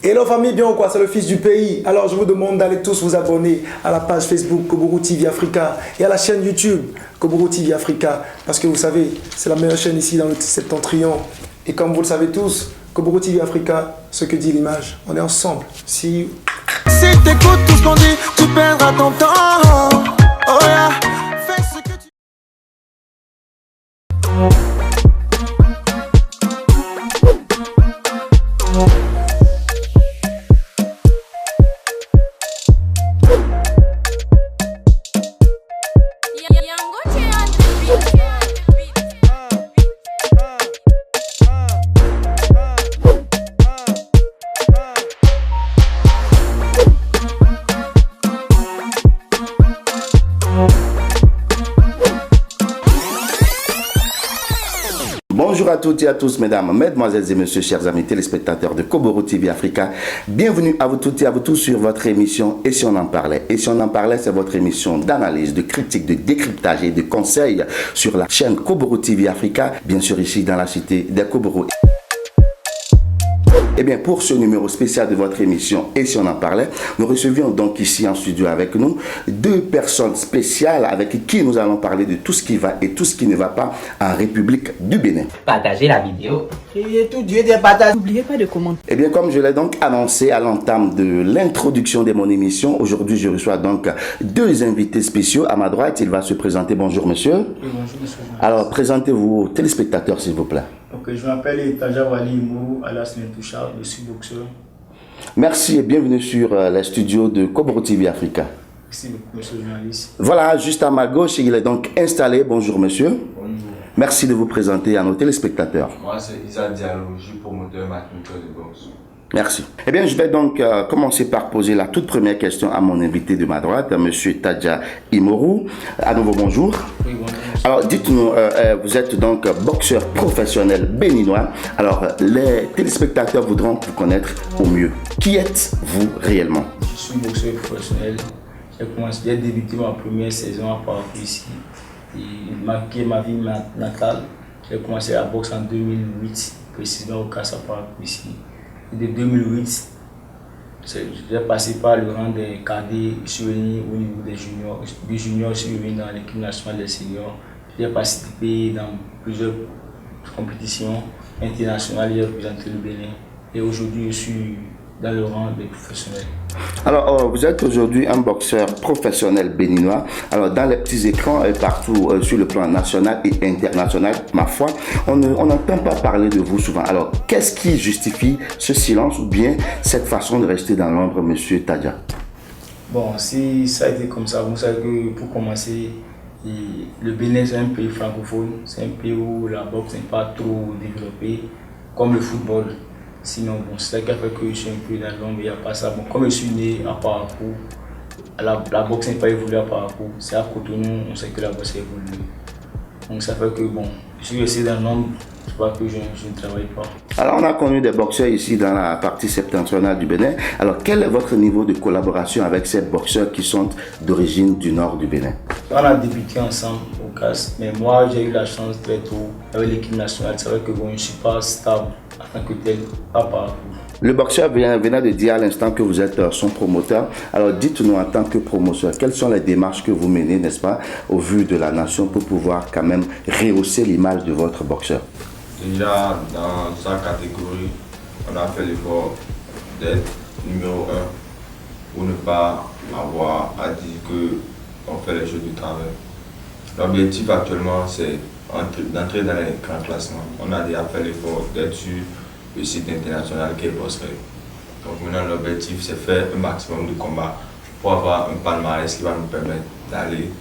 Hello famille, bien ou quoi? C'est le fils du pays. Alors je vous demande d'aller tous vous abonner à la page Facebook Koboro TV Africa et à la chaîne YouTube Koboro TV Africa. Parce que vous savez, c'est la meilleure chaîne ici dans le septentrion. Et comme vous le savez tous, Koboro TV Africa, ce que dit l'image. On est ensemble. See you. Si t'écoutes tout ce qu'on dit, tu perdras ton temps. Oh yeah. Fais ce que tu... Bonjour à toutes et à tous, mesdames, mesdemoiselles et messieurs, chers amis téléspectateurs de Koboro TV Africa. Bienvenue à vous toutes et à vous tous sur votre émission Et si on en parlait. Et si on en parlait, c'est votre émission d'analyse, de critique, de décryptage et de conseils sur la chaîne Koboro TV Africa, bien sûr ici dans la cité des Koboro. Eh bien, pour ce numéro spécial de votre émission Et si on en parlait, nous recevions donc ici en studio avec nous deux personnes spéciales avec qui nous allons parler de tout ce qui va et tout ce qui ne va pas en République du Bénin. Partagez la vidéo. Et tout Dieu des partages. N'oubliez pas de commenter. Eh bien, comme je l'ai donc annoncé à l'entame de l'introduction de mon émission, aujourd'hui je reçois donc deux invités spéciaux. À ma droite, il va se présenter. Bonjour monsieur. Oui, bonjour monsieur. Alors, présentez-vous aux téléspectateurs s'il vous plaît. Ok, je m'appelle Taja Wali Imo, alias Nentouchard, je suis boxeur. Merci et bienvenue sur les studios de Koboro TV Africa. Merci beaucoup monsieur le journaliste. Voilà, juste à ma gauche, il est donc installé. Bonjour monsieur. Bonjour. Merci de vous présenter à nos téléspectateurs. Moi, c'est Isa Diallo, je suis promoteur mathematique de boxe. Merci. Eh bien, je vais donc commencer par poser la toute première question à mon invité de ma droite, monsieur Tadja Imoru. À nouveau, bonjour. Oui, bonjour. Alors, dites-nous, vous êtes donc boxeur professionnel béninois. Alors, les téléspectateurs voudront vous connaître au mieux. Qui êtes-vous réellement? Je suis boxeur professionnel. J'ai débuté ma première saison à Parcours ici. Et marqué ma vie natale. J'ai commencé la boxe en 2008, précisément au Casa Parcours ici. Et de 2008, j'ai passé par le rang des cadets, je suis venu au niveau des juniors. Du junior, je suis venu dans l'équipe nationale des seniors. J'ai participé dans plusieurs compétitions internationales, j'ai représenté le Bénin. Et aujourd'hui, je suis dans le rang des professionnels. Alors, vous êtes aujourd'hui un boxeur professionnel béninois. Alors, dans les petits écrans et partout sur le plan national et international, ma foi, on n'entend pas parler de vous souvent. Alors, qu'est-ce qui justifie ce silence ou bien cette façon de rester dans l'ombre, monsieur Tadja? Bon, si ça a été comme ça, vous savez que pour commencer, le Bénin c'est un pays francophone, c'est un pays où la boxe n'est pas trop développée, comme le football. Sinon, bon, c'est ça qui a fait que je suis un peu dans l'ombre, il n'y a pas ça. Bon, comme je suis né à Parakou, la boxe n'est pas évoluée à Parakou, c'est à Cotonou, on sait que la boxe a évolué. Donc ça fait que bon, je suis resté dans l'ombre, je crois que je ne travaille pas. Alors, on a connu des boxeurs ici dans la partie septentrionale du Bénin. Alors, quel est votre niveau de collaboration avec ces boxeurs qui sont d'origine du nord du Bénin? On a débuté ensemble au CAS, mais moi j'ai eu la chance très tôt avec l'équipe nationale. C'est vrai que bon, je ne suis pas stable en tant que tel, à Parakou. Le boxeur venait de dire à l'instant que vous êtes son promoteur. Alors dites-nous en tant que promoteur, quelles sont les démarches que vous menez, n'est-ce pas, au vu de la nation pour pouvoir quand même rehausser l'image de votre boxeur? Déjà, dans sa catégorie, on a fait l'effort d'être numéro 1 pour ne pas avoir à dire qu'on fait les choses du travail. L'objectif actuellement, c'est d'entrer dans les grands classements. On a déjà fait l'effort d'être sur le site international qui est Bossrec. Donc maintenant, l'objectif, c'est faire un maximum de combats pour avoir un palmarès qui va nous permettre d'aller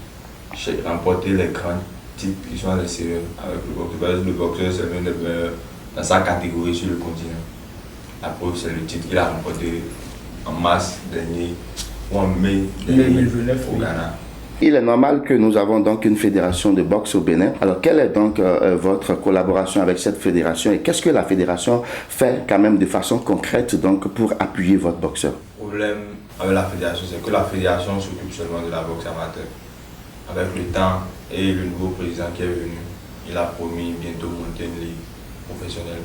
remporter les grands titres qui sont à l'extérieur avec le boxeur. Le boxeur, c'est l'un des meilleurs dans sa catégorie sur le continent. La preuve, c'est le titre qu'il a remporté en mars dernier ou en mai 2019 au Ghana. Il est normal que nous avons donc une fédération de boxe au Bénin. Alors, quelle est donc votre collaboration avec cette fédération et qu'est-ce que la fédération fait quand même de façon concrète donc pour appuyer votre boxeur? Le problème avec la fédération, c'est que la fédération s'occupe seulement de la boxe amateur. Avec le temps et le nouveau président qui est venu, il a promis bientôt monter une ligue professionnelle.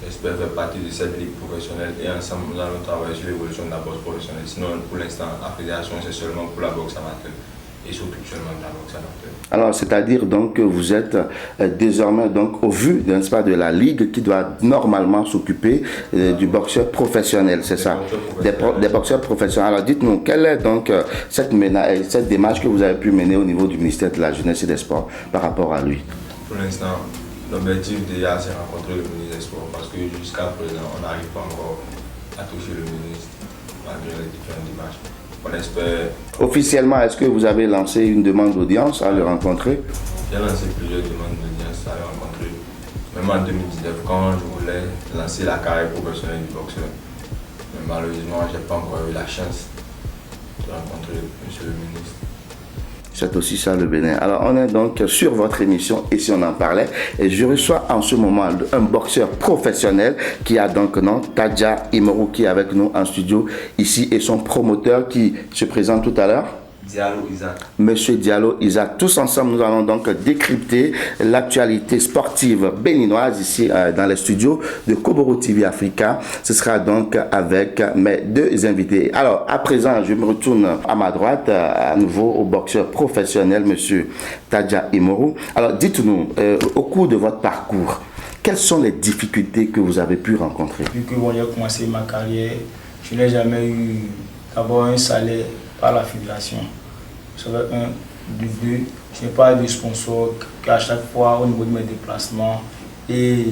J'espère faire partie de cette ligue professionnelle et ensemble nous allons travailler sur l'évolution de la boxe professionnelle. Sinon, pour l'instant, la fédération c'est seulement pour la boxe amateur et surtout seulement de la boxe amateur. Alors, c'est-à-dire donc que vous êtes désormais donc au vu, n'est-ce pas, de la ligue qui doit normalement s'occuper du boxeur professionnel, c'est ça? Des boxeurs professionnels. Alors, dites-nous, quelle est donc cette démarche que vous avez pu mener au niveau du ministère de la Jeunesse et des Sports par rapport à lui? Pour l'instant, l'objectif déjà c'est rencontrer le ministre des Sports parce que jusqu'à présent on n'arrive pas encore à toucher le ministre malgré les différentes démarches. On espère. Officiellement, est-ce que vous avez lancé une demande d'audience à le rencontrer? J'ai lancé plusieurs demandes d'audience à le rencontrer. Même en 2019 quand je voulais lancer la carrière professionnelle du boxeur. Mais malheureusement je n'ai pas encore eu la chance de rencontrer monsieur le ministre. C'est aussi ça le Bénin. Alors on est donc sur votre émission et si on en parlait et je reçois en ce moment un boxeur professionnel qui a donc nom Tadja Imoru qui est avec nous en studio ici et son promoteur qui se présente tout à l'heure. Diallo Isaac. Monsieur Diallo Isaac. Tous ensemble, nous allons donc décrypter l'actualité sportive béninoise ici dans les studios de Koboro TV Africa. Ce sera donc avec mes deux invités. Alors, à présent, je me retourne à ma droite, à nouveau au boxeur professionnel, monsieur Tadja Imoru. Alors, dites-nous, au cours de votre parcours, quelles sont les difficultés que vous avez pu rencontrer? Depuis que j'ai commencé ma carrière, je n'ai jamais eu d'abord un salaire par la fédération. Ça va un, de deux, je n'ai pas de sponsor qu'à chaque fois au niveau de mes déplacements et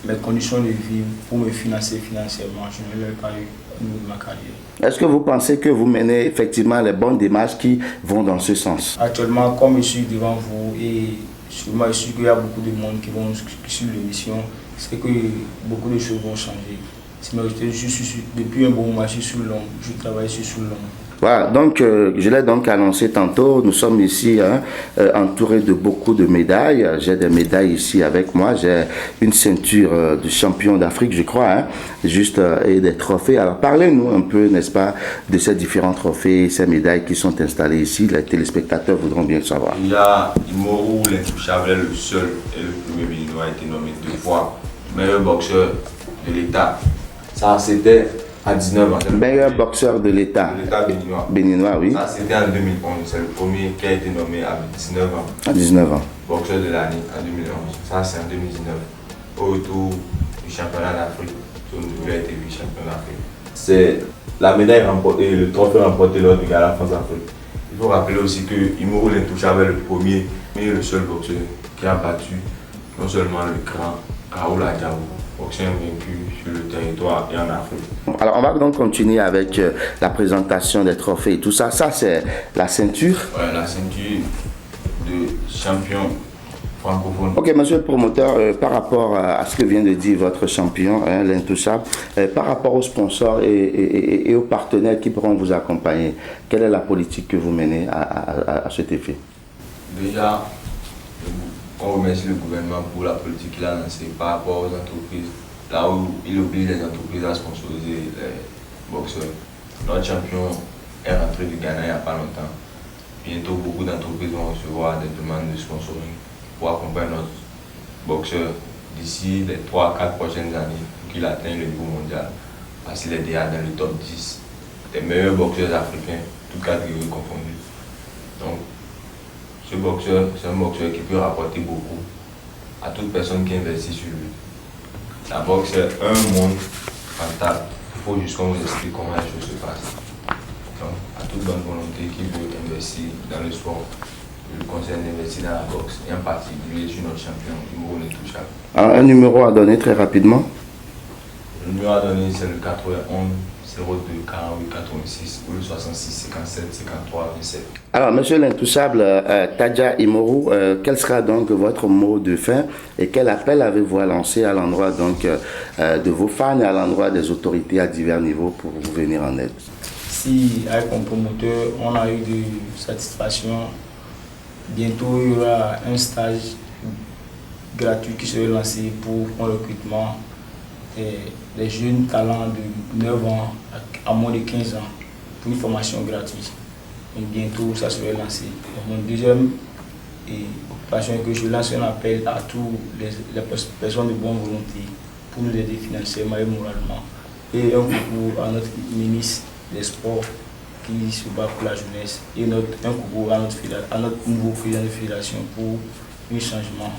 mes conditions de vie pour me financer financièrement, je ne l'ai pas eu au niveau de ma carrière. Est-ce que vous pensez que vous menez effectivement les bonnes démarches qui vont dans ce sens? Actuellement, comme je suis devant vous et sûrement je suis qu'il y a beaucoup de monde qui vont suivre l'émission, c'est que beaucoup de choses vont changer. Depuis un bon moment, je suis sur l'ombre, je travaille sur l'ombre. Voilà, donc je l'ai donc annoncé tantôt, nous sommes ici entourés de beaucoup de médailles. J'ai des médailles ici avec moi, j'ai une ceinture de champion d'Afrique, je crois, juste et des trophées. Alors parlez-nous un peu, n'est-ce pas, de ces différents trophées, ces médailles qui sont installées ici. Les téléspectateurs voudront bien savoir. Il y a Imoru l'intouchable, le seul et le premier béninois a été nommé 2 fois meilleur boxeur de l'État. Ça c'était à 19 ans. Meilleur boxeur de l'État. Béninois. Béninois, oui. Ça, c'était en 2011. C'est le premier qui a été nommé à 19 ans. À 19 ans. Boxeur de l'année en 2011. Ça, c'est en 2019. Au retour du championnat d'Afrique, il a été vice-champion d'Afrique. C'est la médaille remportée, le trophée remporté lors du Gala France-Afrique. Il faut rappeler aussi que Imoru l'intouchable est le premier, mais le seul boxeur qui a battu non seulement le grand Raoul Adjabou, boxeur vaincu sur le territoire et en Afrique. Alors on va donc continuer avec la présentation des trophées et tout ça. Ça c'est la ceinture. Ouais, la ceinture de champion francophone. Ok, monsieur le promoteur, par rapport à ce que vient de dire votre champion, l'intouchable, par rapport aux sponsors et aux partenaires qui pourront vous accompagner, quelle est la politique que vous menez à cet effet? Déjà, on remercie le gouvernement pour la politique qu'il a lancée par rapport aux entreprises, là où il oblige les entreprises à sponsoriser les boxeurs. Notre champion est rentré du Ghana il n'y a pas longtemps. Bientôt, beaucoup d'entreprises vont recevoir des demandes de sponsoring pour accompagner notre boxeur d'ici les 3 à 4 prochaines années pour qu'il atteigne le niveau mondial. Parce qu'il est déjà dans le top 10 des meilleurs boxeurs africains, toutes catégories confondues. Donc, ce boxeur, c'est un boxeur qui peut rapporter beaucoup à toute personne qui investit sur lui. La boxe, c'est un monde rentable. Il faut juste qu'on vous explique comment les choses se passent. Donc, à toute bonne volonté qui veut investir dans le sport, je le conseille d'investir dans la boxe, et en particulier sur notre champion, Imoru l'intouchable. Alors, un numéro à donner très rapidement? Le numéro à donner, c'est le 91 02 48 86 ou le 66 57 53 27. Alors, monsieur l'intouchable Tadja Imoru, quel sera donc votre mot de fin et quel appel avez-vous à lancer à l'endroit donc de vos fans et à l'endroit des autorités à divers niveaux pour vous venir en aide? Si, avec mon promoteur, on a eu de satisfaction, bientôt il y aura un stage gratuit qui sera lancé pour un recrutement des jeunes talents de 9 ans à moins de 15 ans pour une formation gratuite. Et bientôt, ça sera lancé. Et mon deuxième occupation est que je lance un appel à toutes les personnes de bonne volonté pour nous aider financièrement et moralement. Et un coucou à notre ministre des Sports qui se bat pour la jeunesse. Et un coucou à notre nouveau président de fédération pour un changement.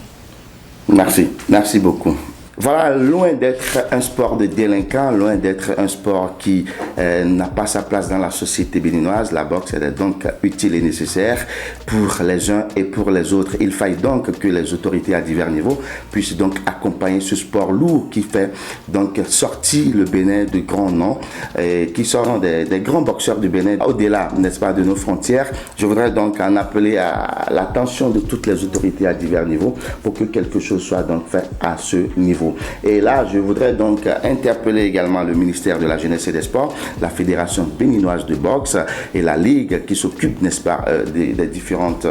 Merci beaucoup. Voilà, loin d'être un sport de délinquants, loin d'être un sport qui n'a pas sa place dans la société béninoise, la boxe est donc utile et nécessaire pour les uns et pour les autres. Il faille donc que les autorités à divers niveaux puissent donc accompagner ce sport lourd qui fait donc sortir le Bénin de grands noms, qui seront des grands boxeurs du Bénin au-delà, n'est-ce pas, de nos frontières. Je voudrais donc en appeler à l'attention de toutes les autorités à divers niveaux pour que quelque chose soit donc fait à ce niveau. Et là, je voudrais donc interpeller également le ministère de la Jeunesse et des Sports, la Fédération béninoise de boxe et la Ligue qui s'occupe, n'est-ce pas, des différentes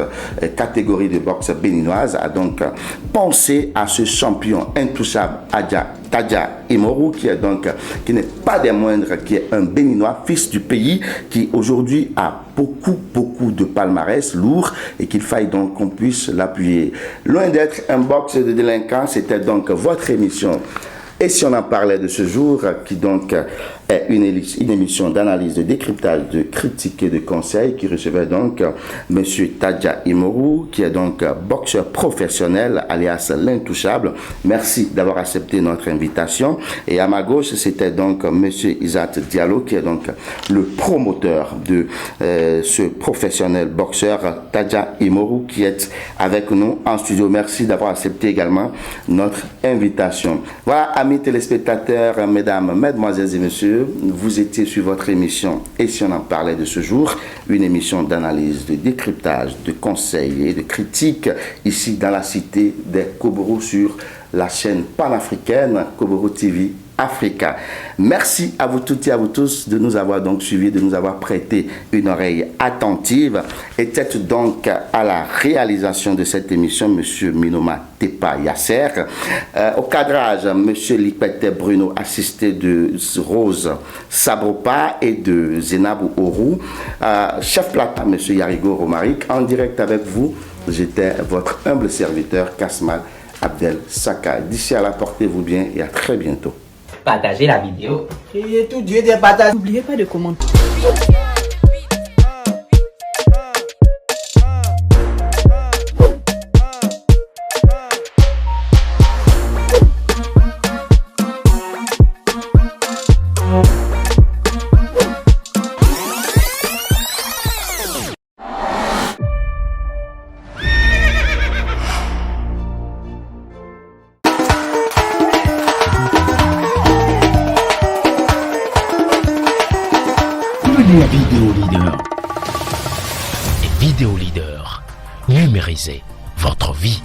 catégories de boxe béninoise, à donc penser à ce champion intouchable, Tadja Imoru, qui n'est pas des moindres, qui est un Béninois, fils du pays, qui aujourd'hui a beaucoup de palmarès lourd et qu'il faille donc qu'on puisse l'appuyer. Loin d'être un box de délinquants, c'était donc votre émission. Et si on en parlait de ce jour, qui donc est une émission d'analyse, de décryptage, de critique et de conseil, qui recevait donc M. Tadja Imoru, qui est donc boxeur professionnel, alias l'intouchable. Merci d'avoir accepté notre invitation. Et à ma gauche, c'était donc M. Isat Diallo, qui est donc le promoteur de ce professionnel boxeur, Tadja Imoru, qui est avec nous en studio. Merci d'avoir accepté également notre invitation. Voilà, amis téléspectateurs, mesdames, mesdemoiselles et messieurs, vous étiez sur votre émission Et si on en parlait de ce jour, une émission d'analyse, de décryptage, de conseils et de critique ici dans la cité des Koboro sur la chaîne panafricaine Koboro TV Africa. Merci à vous toutes et à vous tous de nous avoir donc suivis, de nous avoir prêté une oreille attentive. Était donc à la réalisation de cette émission M. Minoma Tepa Yasser. Au cadrage, M. Lipete Bruno, assisté de Rose Sabropa et de Zenabou Orou. Chef plata, M. Yarigo Romaric. En direct avec vous, j'étais votre humble serviteur Kasmal Abdel Saka. D'ici à là, portez-vous bien et à très bientôt. Partagez la vidéo. Et tout Dieu des partages. N'oubliez pas de commenter. La vidéo leader. Les vidéos leaders, numérisez votre vie.